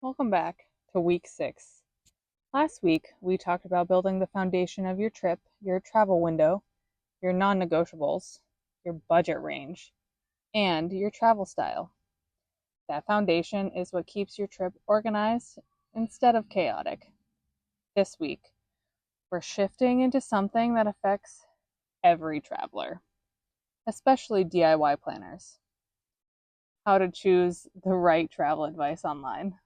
Welcome back to week 6. Last week, we talked about building the foundation of your trip, your travel window, your non negotiables, your budget range, and your travel style. That foundation is what keeps your trip organized instead of chaotic. This week, we're shifting into something that affects every traveler, especially DIY planners. How to choose the right travel advice online,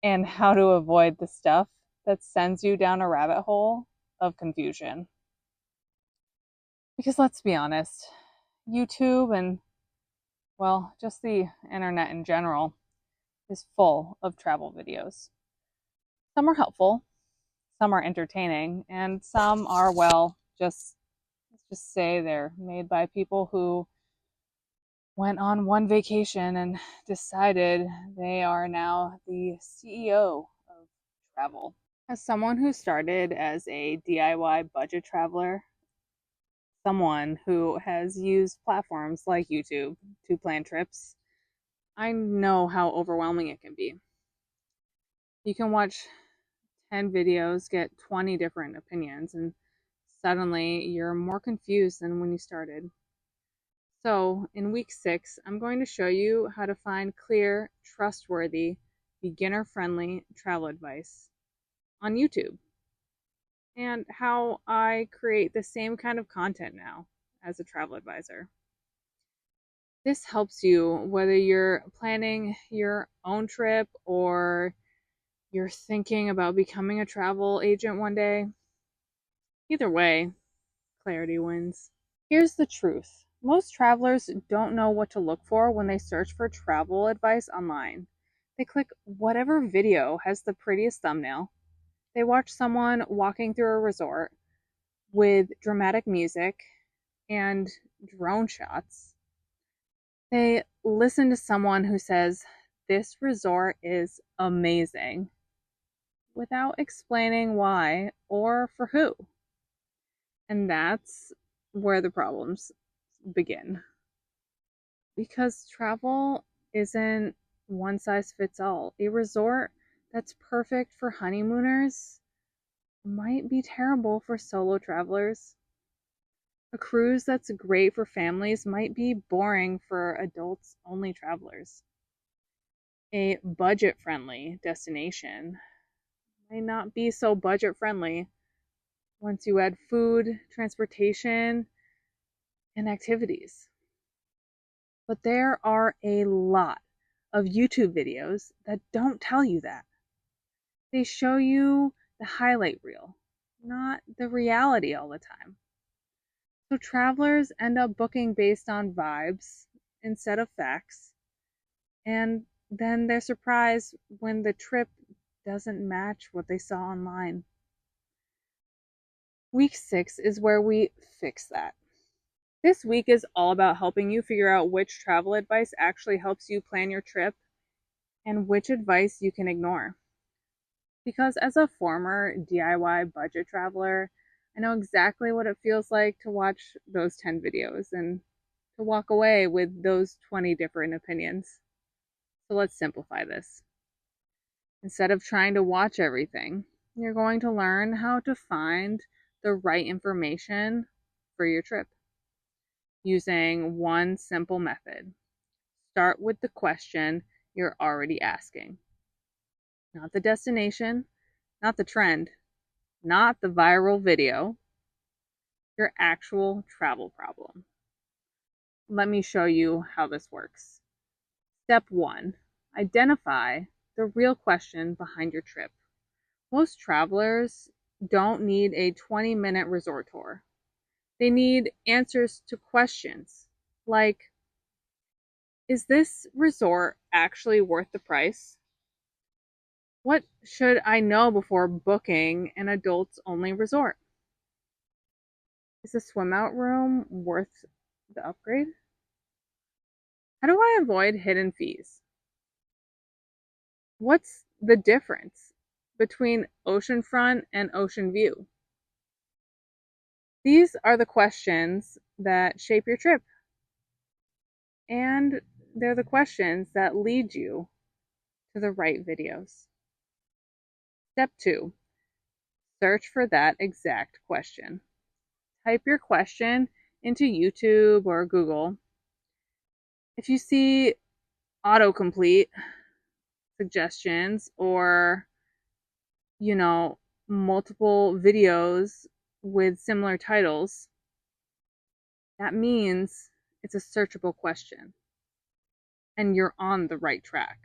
and how to avoid the stuff that sends you down a rabbit hole of confusion. Because let's be honest, YouTube and, well, just the internet in general is full of travel videos. Some are helpful, some are entertaining, and some are, well, let's just say they're made by people who went on one vacation and decided they are now the CEO of travel. As someone who started as a DIY budget traveler, someone who has used platforms like YouTube to plan trips, I know how overwhelming it can be. You can watch 10 videos, get 20 different opinions, and suddenly you're more confused than when you started. So, in week 6, I'm going to show you how to find clear, trustworthy, beginner-friendly travel advice on YouTube, and how I create the same kind of content now as a travel advisor. This helps you whether you're planning your own trip or you're thinking about becoming a travel agent one day. Either way, clarity wins. Here's the truth. Most travelers don't know what to look for when they search for travel advice online. They click whatever video has the prettiest thumbnail. They watch someone walking through a resort with dramatic music and drone shots. They listen to someone who says, "This resort is amazing," without explaining why or for who. And that's where the problems begin. Because travel isn't one size fits all. A resort that's perfect for honeymooners might be terrible for solo travelers. A cruise that's great for families might be boring for adults-only travelers. A budget-friendly destination might not be so budget-friendly once you add food, transportation, and activities. But there are a lot of YouTube videos that don't tell you that. They show you the highlight reel, not the reality all the time. So travelers end up booking based on vibes instead of facts, and then they're surprised when the trip doesn't match what they saw online. Week 6 is where we fix that. This week is all about helping you figure out which travel advice actually helps you plan your trip and which advice you can ignore. Because as a former DIY budget traveler, I know exactly what it feels like to watch those 10 videos and to walk away with those 20 different opinions. So let's simplify this. Instead of trying to watch everything, you're going to learn how to find the right information for your trip using one simple method. Start with the question you're already asking. Not the destination, not the trend, not the viral video, your actual travel problem. Let me show you how this works. Step 1, identify the real question behind your trip. Most travelers don't need a 20-minute resort tour. They need answers to questions like, is this resort actually worth the price? What should I know before booking an adults-only resort? Is the swim out room worth the upgrade? How do I avoid hidden fees? What's the difference between oceanfront and ocean view? These are the questions that shape your trip. And they're the questions that lead you to the right videos. Step 2, search for that exact question. Type your question into YouTube or Google. If you see autocomplete suggestions or, multiple videos with similar titles, that means it's a searchable question and you're on the right track.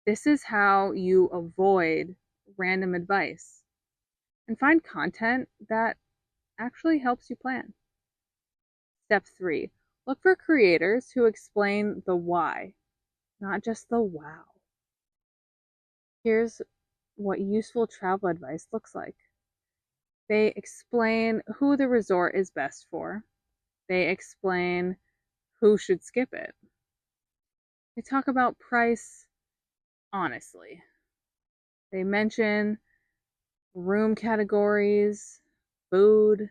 This is how you avoid random advice and find content that actually helps you plan. Step 3, look for creators who explain the why, not just the wow. Here's what useful travel advice looks like. They explain who the resort is best for. They explain who should skip it. They talk about price honestly. They mention room categories, food,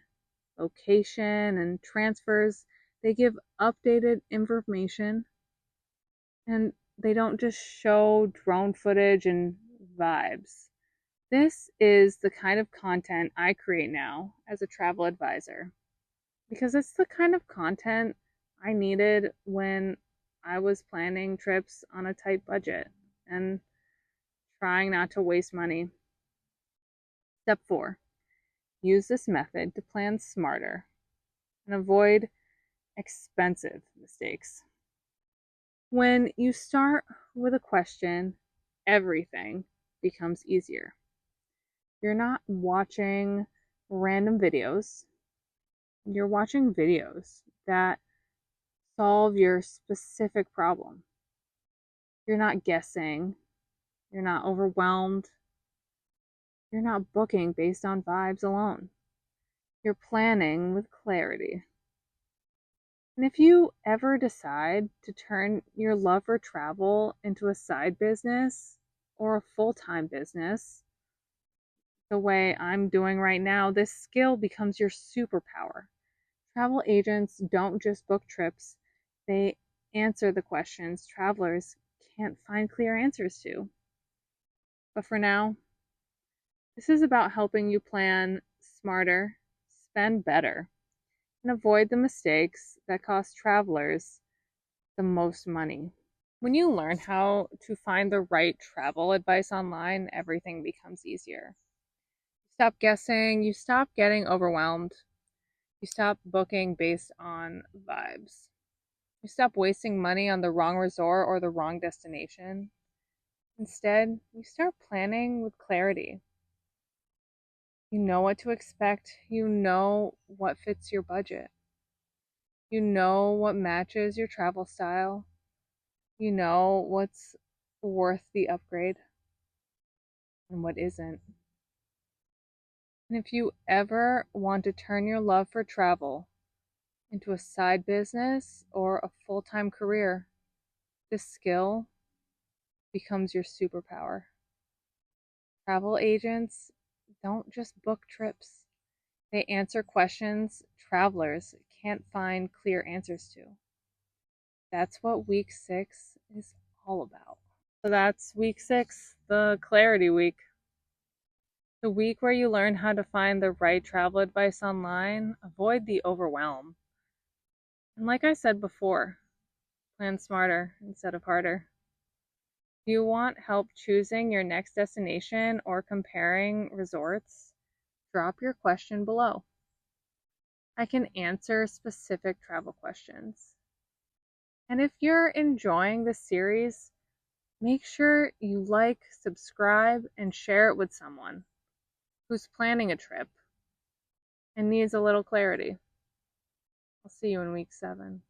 location, and transfers. They give updated information, and they don't just show drone footage and vibes. This is the kind of content I create now as a travel advisor because it's the kind of content I needed when I was planning trips on a tight budget and trying not to waste money. Step 4, use this method to plan smarter and avoid expensive mistakes. When you start with a question, everything becomes easier. You're not watching random videos. You're watching videos that solve your specific problem. You're not guessing. You're not overwhelmed. You're not booking based on vibes alone. You're planning with clarity. And if you ever decide to turn your love for travel into a side business or a full-time business, the way I'm doing right now, this skill becomes your superpower. Travel agents don't just book trips, they answer the questions travelers can't find clear answers to. But for now, this is about helping you plan smarter, spend better, and avoid the mistakes that cost travelers the most money. When you learn how to find the right travel advice online, everything becomes easier. You stop guessing, you stop getting overwhelmed, you stop booking based on vibes. You stop wasting money on the wrong resort or the wrong destination. Instead, you start planning with clarity. You know what to expect. You know what fits your budget. You know what matches your travel style. You know what's worth the upgrade and what isn't. And if you ever want to turn your love for travel into a side business or a full-time career, this skill becomes your superpower. Travel agents don't just book trips. They answer questions travelers can't find clear answers to. That's what week 6 is all about. So that's week 6, the clarity week. The week where you learn how to find the right travel advice online, avoid the overwhelm. And like I said before, plan smarter instead of harder. Do you want help choosing your next destination or comparing resorts? Drop your question below. I can answer specific travel questions. And if you're enjoying this series, make sure you like, subscribe, and share it with someone who's planning a trip and needs a little clarity. I'll see you in week 7.